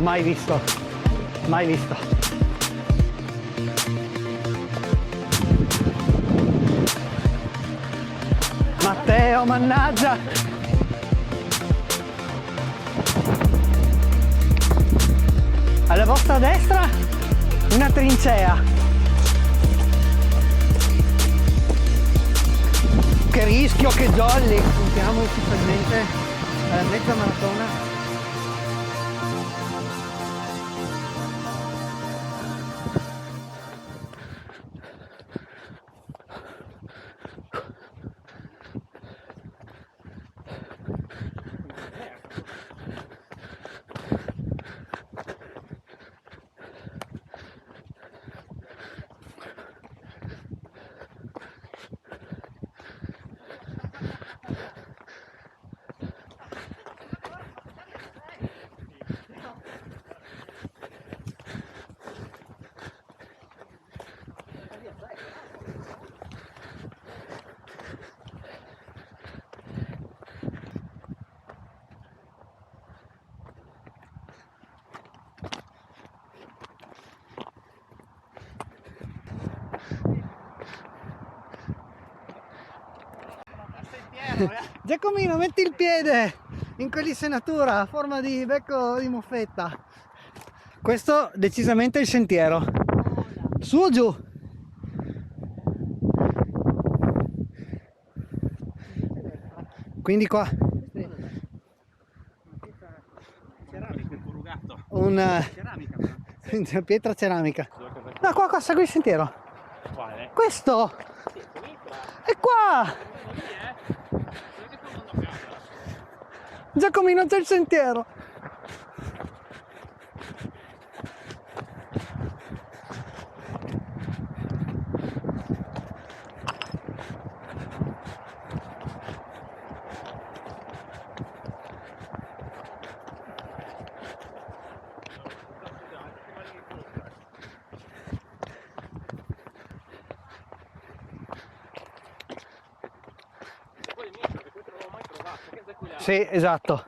Mai visto, mai visto. Matteo, mannaggia! Alla vostra destra una trincea. Che rischio, che jolly! Puntiamo ufficialmente alla mezza maratona. Giacomino, metti il piede in quell'insenatura a forma di becco di moffetta. Questo decisamente è il sentiero. Su o giù? Quindi qua un pietra ceramica. No, qua segui il sentiero. Quale? Questo è qua. Giacomino, c'è il sentiero. Sì, esatto.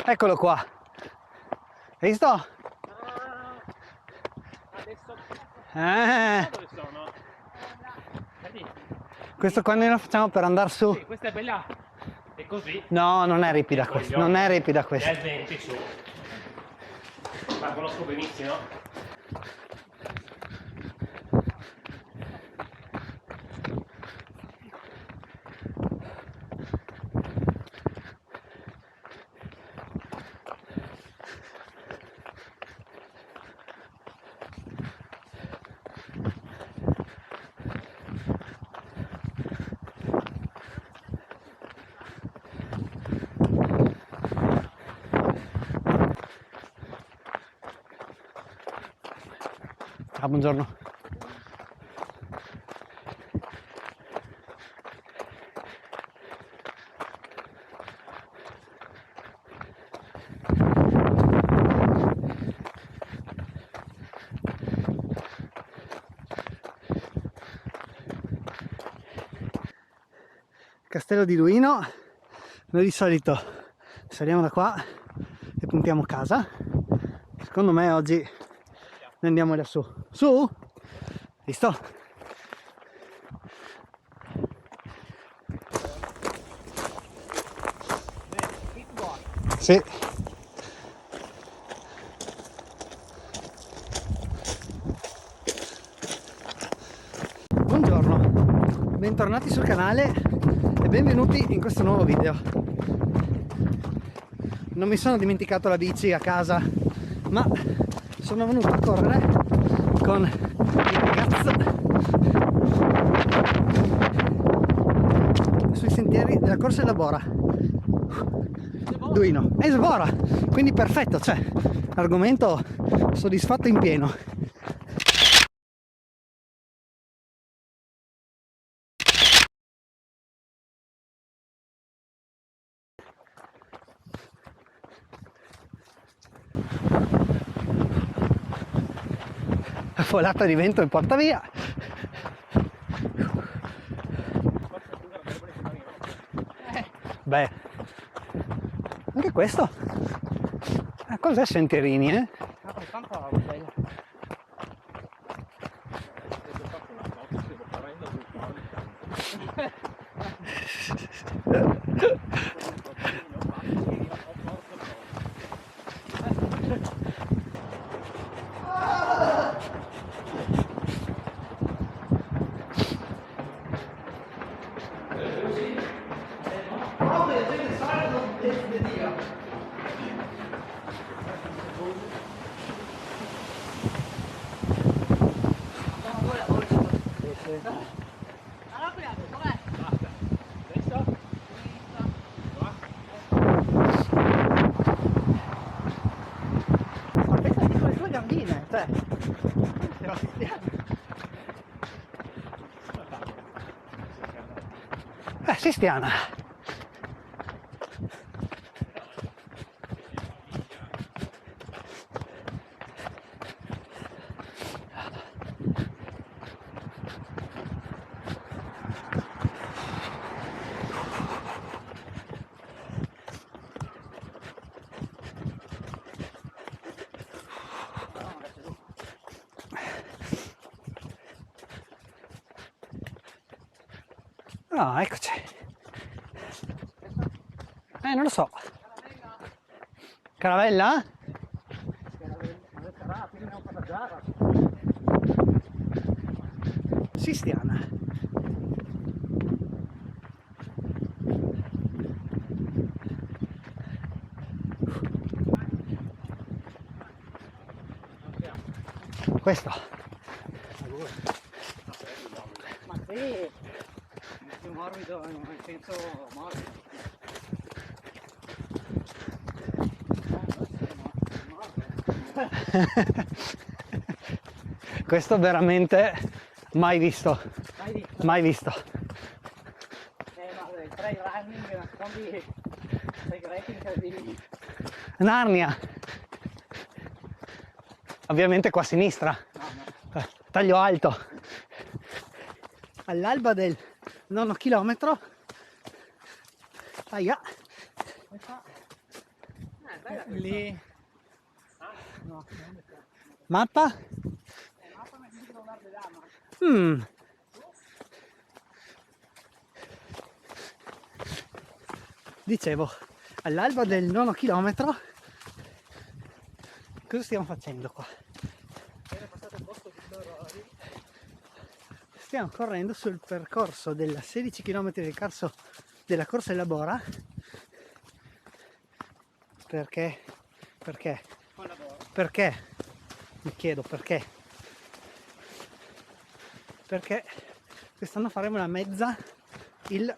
Eccolo qua. Hai visto? Adesso dove sono? Questo qua noi lo facciamo per andare su. Sì, questa è bella. È così. No, non è ripida questa. Non è ripida questa. È 20 su. La conosco benissimo. Ah, buongiorno. Castello di Luino. Noi di solito saliamo da qua e puntiamo casa. Secondo me oggi ne andiamo lassù. Su? Visto? Sì. Buongiorno, bentornati sul canale e benvenuti in questo nuovo video. Non mi sono dimenticato la bici a casa, ma sono venuto a correre con il ragazzo sui sentieri della Corsa della Bora Duino e Svora, quindi perfetto, cioè argomento soddisfatto in pieno. Folata di vento mi porta via. Beh, anche questo cos'è sentierini, Ma pensate con le tue gambine, cioè. Sistiana. No, eccoci. Non lo so. Caravella? Sistiana. Questo. Ma sì, più morbido, nel senso morbido. Questo veramente mai visto. Hai visto? Mai visto. Ma il trail running nascondi segreti incredibili. Narnia. Ovviamente qua a sinistra. No. Taglio alto. All'alba del 9 chilometro. Aia. Bella Lì. No. Mappa? Mappa mi dice una dama. Dicevo, all'alba del 9 chilometro, cosa stiamo facendo qua? Stiamo correndo sul percorso della 16 km della corsa della Bora. Perché? Mi chiedo perché. Perché quest'anno faremo la mezza il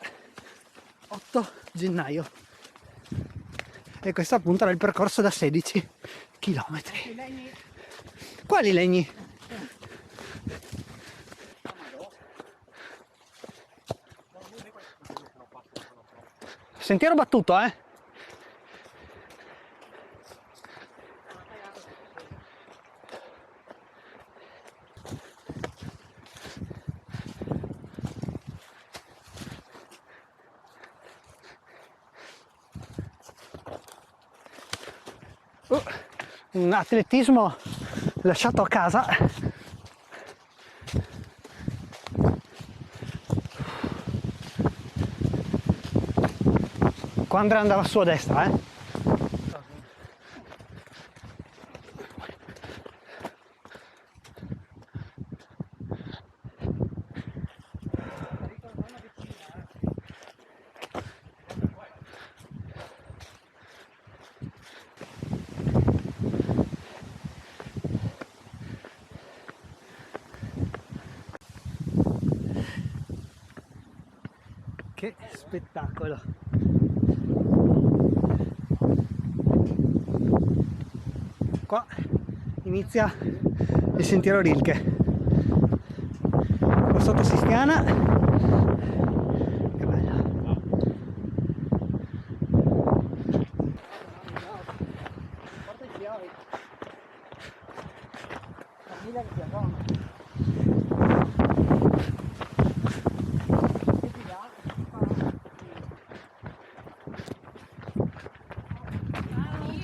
8 gennaio. E questo appunto era il percorso da 16 km. Quali legni? Sentiero battuto, eh? Un atletismo lasciato a casa. Qua Andrea andava su a destra, eh? Che spettacolo! Qua inizia il sentiero Rilke. Qua sotto Sistiana. Che bella! Porta i fiori. Famiglia che si addonna.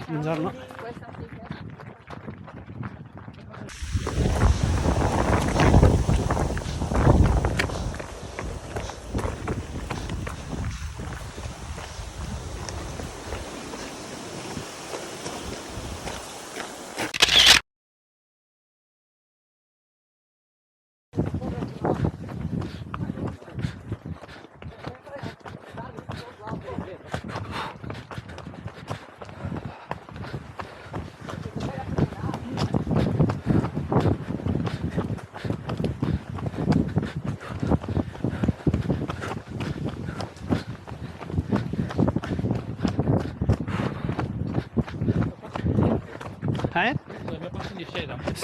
Buongiorno.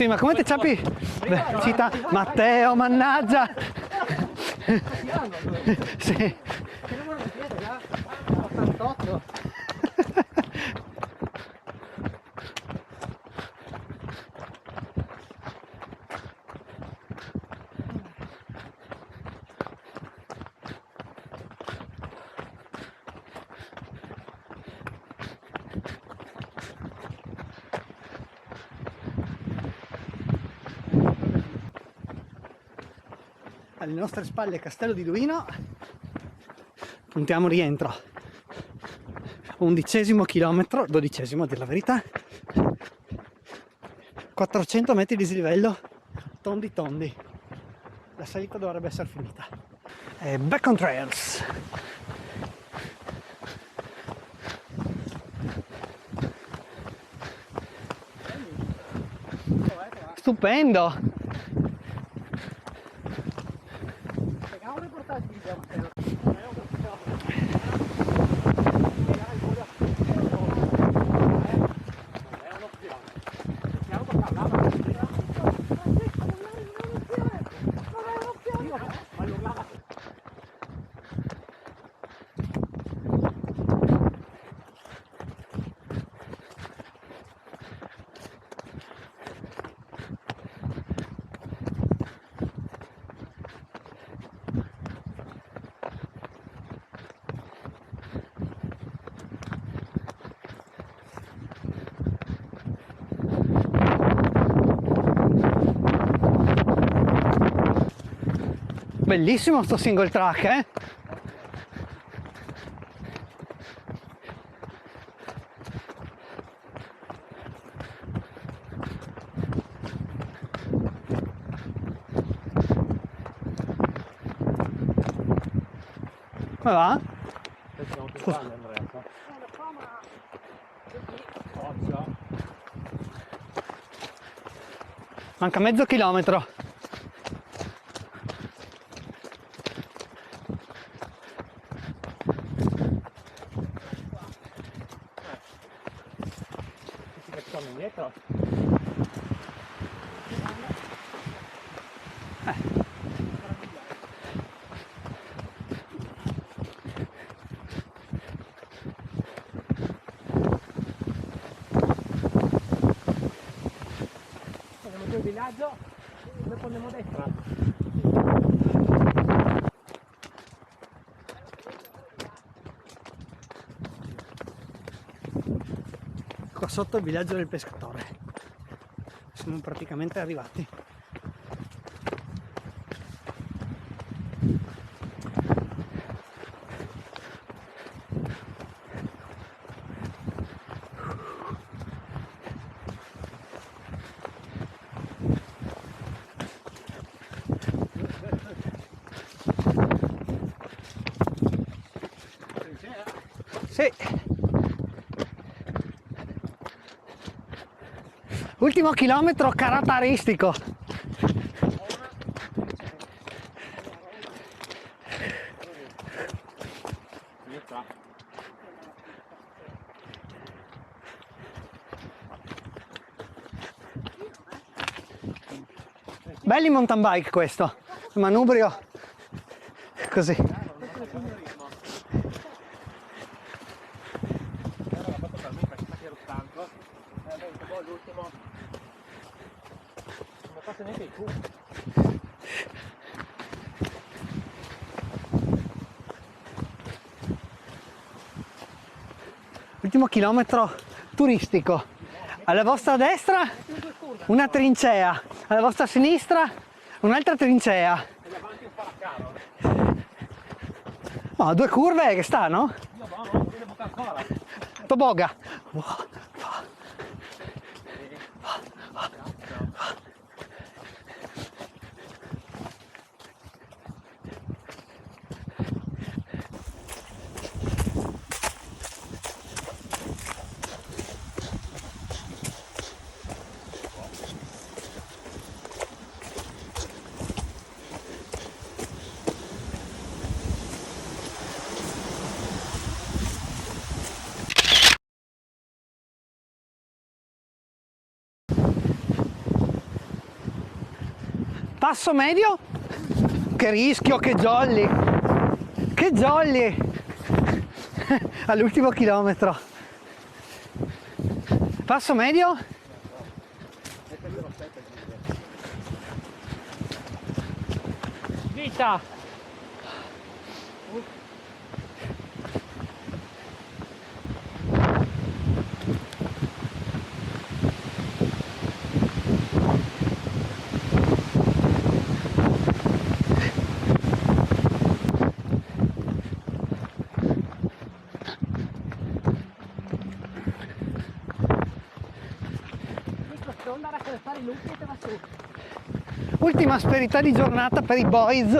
Sì, ma come te ciappi? Beh, cita Matteo, mannaggia! Sì. Che numero mi chiede già? 88. Alle nostre spalle Castello di Duino, puntiamo rientro. 11° chilometro, 12° a dir la verità, 400 metri di dislivello, tondi tondi. La salita dovrebbe essere finita. E back on trails. Stupendo! Peghiamo un reportage di video, Matteo. Bellissimo sto single track, eh? Come va? Siamo più grandi, Andrea. Forza. Manca mezzo chilometro. Tutti che stanno indietro. Andiamo giù il villaggio, dopo andiamo a destra. Qua sotto il villaggio del pescatore. Siamo praticamente arrivati. Sì. Ultimo chilometro caratteristico. Belli mountain bike questo, manubrio così. L'ultimo. Non mi passa neanche il culo. Ultimo chilometro turistico. Alla vostra destra una trincea, alla vostra sinistra un'altra trincea. E davanti un paracaro. No, due curve che stanno? Io non devo buttare ancora. Toboga. Passo medio. Che rischio, che jolly. Che jolly. All'ultimo chilometro. Passo medio. Vita! Andare a calzare i lupi e te va su. Ultima asperità di giornata per i boys.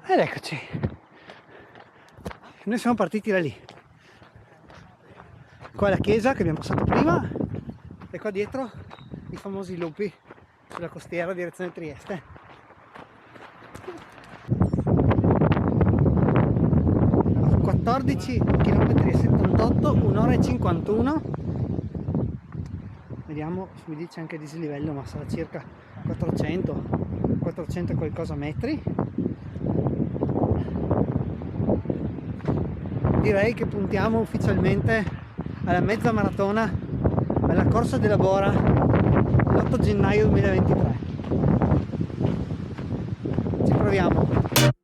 Ed eccoci. Noi siamo partiti da lì. Qua è la chiesa che abbiamo passato prima e qua dietro i famosi lupi sulla costiera direzione Trieste. A 14 km e 78, 1 ora e 51. Vediamo, mi dice anche dislivello, ma sarà circa 400 e qualcosa metri. Direi che puntiamo ufficialmente alla mezza maratona, alla corsa della Bora, l'8 gennaio 2023. Ci proviamo.